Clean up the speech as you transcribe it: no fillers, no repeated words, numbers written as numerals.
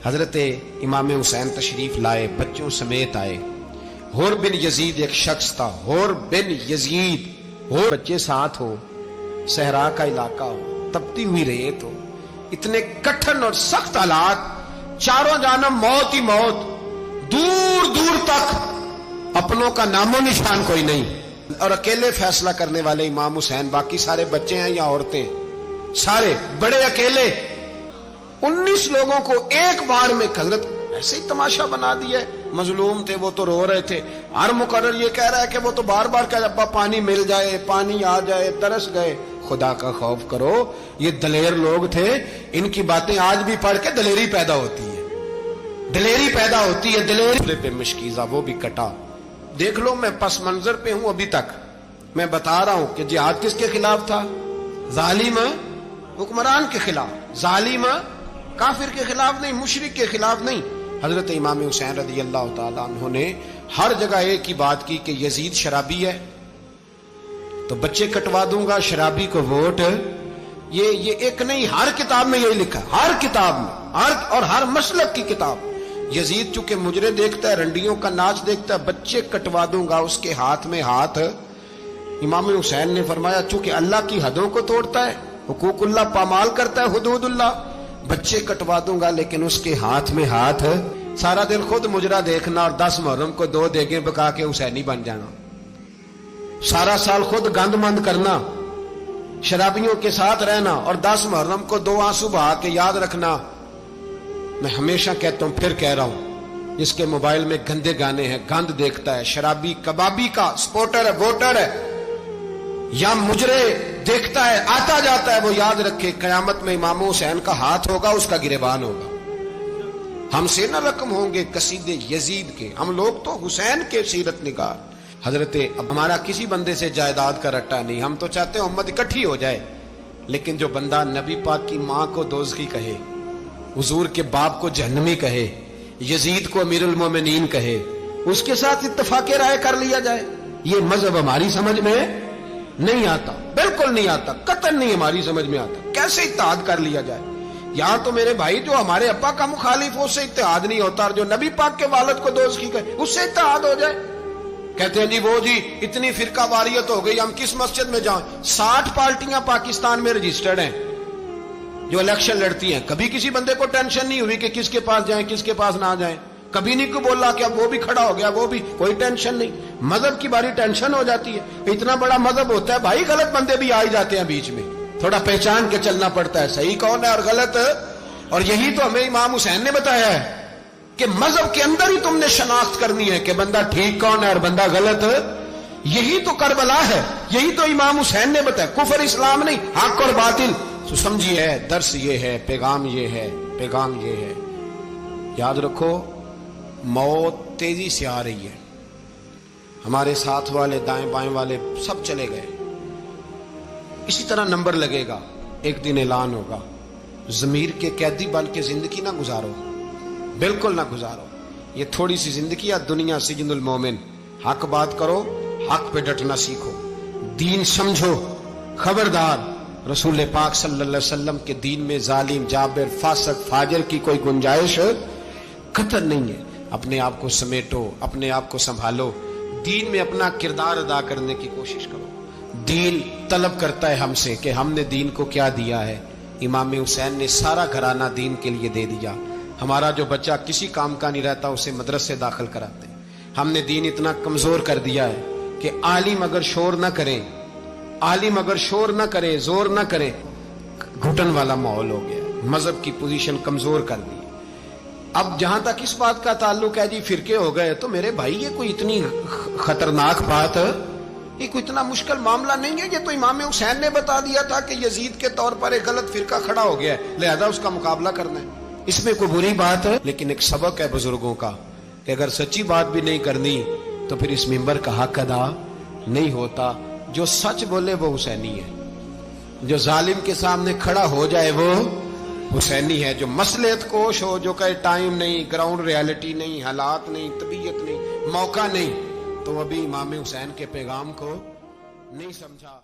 حضرت امام حسین تشریف لائے، بچوں سمیت آئے۔ حور بن یزید ایک شخص تھا، حور بن یزید، حور بچے ساتھ ہو، صحرا کا علاقہ ہو، تپتی ہوئی ریت ہو، اتنے کٹھن اور سخت حالات، چاروں جانب موت ہی موت، دور دور تک اپنوں کا نام و نشان کوئی نہیں، اور اکیلے فیصلہ کرنے والے امام حسین، باقی سارے بچے ہیں یا عورتیں، سارے بڑے اکیلے۔ 19 لوگوں کو ایک بار میں حضرت ایسے ہی تماشا بنا دیا ہے۔ مظلوم تھے وہ تو رو رہے تھے، ہر مقرر یہ کہہ رہا ہے کہ وہ تو بار بار کہہ ابا پانی مل جائے، پانی آ جائے، ترس گئے۔ خدا کا خوف کرو، یہ دلیر لوگ تھے، ان کی باتیں آج بھی پڑھ کے دلیری پیدا ہوتی ہے، دلیری پیدا ہوتی ہے، دلیری پہ مشکیزہ وہ بھی کٹا۔ دیکھ لو میں پس منظر پہ ہوں ابھی تک، میں بتا رہا ہوں کہ جہاد کس کے خلاف تھا؟ ظالم حکمران کے خلاف، ظالم کافر کے خلاف نہیں، مشرک کے خلاف نہیں۔ حضرت امام حسین رضی اللہ تعالیٰ عنہ نے ہر جگہ ایک ہی بات کی کہ یزید شرابی ہے تو بچے کٹوا دوں گا، شرابی کو ووٹ۔ یہ ایک نہیں، ہر کتاب میں یہی لکھا، ہر کتاب میں، اور ہر مسلک کی کتاب۔ یزید چونکہ مجرے دیکھتا ہے، رنڈیوں کا ناچ دیکھتا ہے، بچے کٹوا دوں گا، اس کے ہاتھ میں ہاتھ۔ امام حسین نے فرمایا چونکہ اللہ کی حدوں کو توڑتا ہے، حقوق اللہ پامال کرتا ہے، حدود اللہ، بچے کٹوا دوں گا لیکن اس کے ہاتھ میں ہاتھ۔ سارا دن خود مجرا دیکھنا اور 10 محرم کو 2 دیگیں پکا کے حسینی بن جانا، سارا سال خود گند مند کرنا، شرابیوں کے ساتھ رہنا اور 10 محرم کو 2 آنسو بہا کے یاد رکھنا۔ میں ہمیشہ کہتا ہوں، پھر کہہ رہا ہوں، جس کے موبائل میں گندے گانے ہیں، گند دیکھتا ہے، شرابی کبابی کا سپورٹر ہے، ووٹر ہے، یا مجرے دیکھتا ہے، آتا جاتا ہے، وہ یاد رکھے قیامت میں امام حسین کا ہاتھ ہوگا، اس کا گریبان ہوگا۔ ہم سے نہ رقم ہوں گے قصیدے یزید کے، ہم لوگ تو حسین کے سیرت نگار۔ حضرت اب ہمارا کسی بندے سے جائیداد کا رٹا نہیں، ہم تو چاہتے ہیں امت اکٹھی ہو جائے، لیکن جو بندہ نبی پاک کی ماں کو دوزخی کہے، حضور کے باپ کو جہنمی کہے، یزید کو امیر المومنین کہے، اس کے ساتھ اتفاق رائے کر لیا جائے، یہ مذہب ہماری سمجھ میں نہیں آتا، بالکل نہیں آتا، قطعاً نہیں ہماری سمجھ میں آتا۔ کیسے اتحاد کر لیا جائے؟ یہاں تو میرے بھائی جو ہمارے ابا کا مخالف ہو، اس سے اتحاد نہیں ہوتا، اور جو نبی پاک کے والد کو دوزخی کہے، اس سے اتحاد ہو جائے۔ کہتے ہیں جی وہ جی اتنی فرقہ واریت ہو گئی، ہم کس مسجد میں جائیں؟ 60 پارٹیاں پاکستان میں رجسٹرڈ ہیں جو الیکشن لڑتی ہیں، کبھی کسی بندے کو ٹینشن نہیں ہوئی کہ کس کے پاس جائیں کس کے پاس نہ جائیں، کبھی نہیں کوئی بولا کہ اب وہ بھی کھڑا ہو گیا، وہ بھی، کوئی ٹینشن نہیں۔ مذہب کی باری ٹینشن ہو جاتی ہے، اتنا بڑا مذہب ہوتا ہے بھائی، غلط بندے بھی آ ہی جاتے ہیں بیچ میں، تھوڑا پہچان کے چلنا پڑتا ہے صحیح کون ہے اور غلط۔ اور یہی تو ہمیں امام حسین نے بتایا ہے کہ مذہب کے اندر ہی تم نے شناخت کرنی ہے کہ بندہ ٹھیک کون ہے اور بندہ غلط۔ یہی تو کربلا ہے، یہی تو امام حسین نے بتایا، کفر اسلام نہیں، حق اور باطل۔ تو سمجھیے درس یہ ہے، پیغام یہ ہے، پیغام یہ ہے، یاد رکھو موت تیزی سے آ رہی ہے، ہمارے ساتھ والے دائیں بائیں والے سب چلے گئے، اسی طرح نمبر لگے گا، ایک دن اعلان ہوگا۔ ضمیر کے قیدی بن کے زندگی نہ گزارو، بالکل نہ گزارو، یہ تھوڑی سی زندگی ہے، دنیا سجن المومن۔ حق بات کرو، حق پہ ڈٹنا سیکھو، دین سمجھو، خبردار رسول پاک صلی اللہ علیہ وسلم کے دین میں ظالم، جابر، فاسق، فاجر کی کوئی گنجائش قطع نہیں ہے۔ اپنے آپ کو سمیٹو، اپنے آپ کو سنبھالو، دین میں اپنا کردار ادا کرنے کی کوشش کرو۔ دین طلب کرتا ہے ہم سے کہ ہم نے دین کو کیا دیا ہے۔ امام حسین نے سارا گھرانہ دین کے لیے دے دیا۔ ہمارا جو بچہ کسی کام کا نہیں رہتا اسے مدرسے داخل کراتے ہیں۔ ہم نے دین اتنا کمزور کر دیا ہے کہ عالم اگر شور نہ کریں، عالم اگر شور نہ کرے، زور نہ کرے، گھٹن والا ماحول ہو گیا، مذہب کی پوزیشن کمزور کر دی۔ اب جہاں تک اس بات کا تعلق ہے جی فرقے ہو گئے، تو میرے بھائی یہ کوئی اتنی خطرناک بات ہے، یہ کوئی اتنا مشکل معاملہ نہیں ہے، یہ تو امام حسین نے بتا دیا تھا کہ یزید کے طور پر ایک غلط فرقہ کھڑا ہو گیا ہے، لہذا اس کا مقابلہ کرنا ہے، اس میں کوئی بری بات ہے؟ لیکن ایک سبق ہے بزرگوں کا کہ اگر سچی بات بھی نہیں کرنی تو پھر اس منبر کا حق ادا نہیں ہوتا۔ جو سچ بولے وہ حسینی ہے، جو ظالم کے سامنے کھڑا ہو جائے وہ حسینی ہے، جو مصلحت کوش ہو، جو کہے ٹائم نہیں، گراؤنڈ ریالٹی نہیں، حالات نہیں، طبیعت نہیں، موقع نہیں، تو ابھی امام حسین کے پیغام کو نہیں سمجھا۔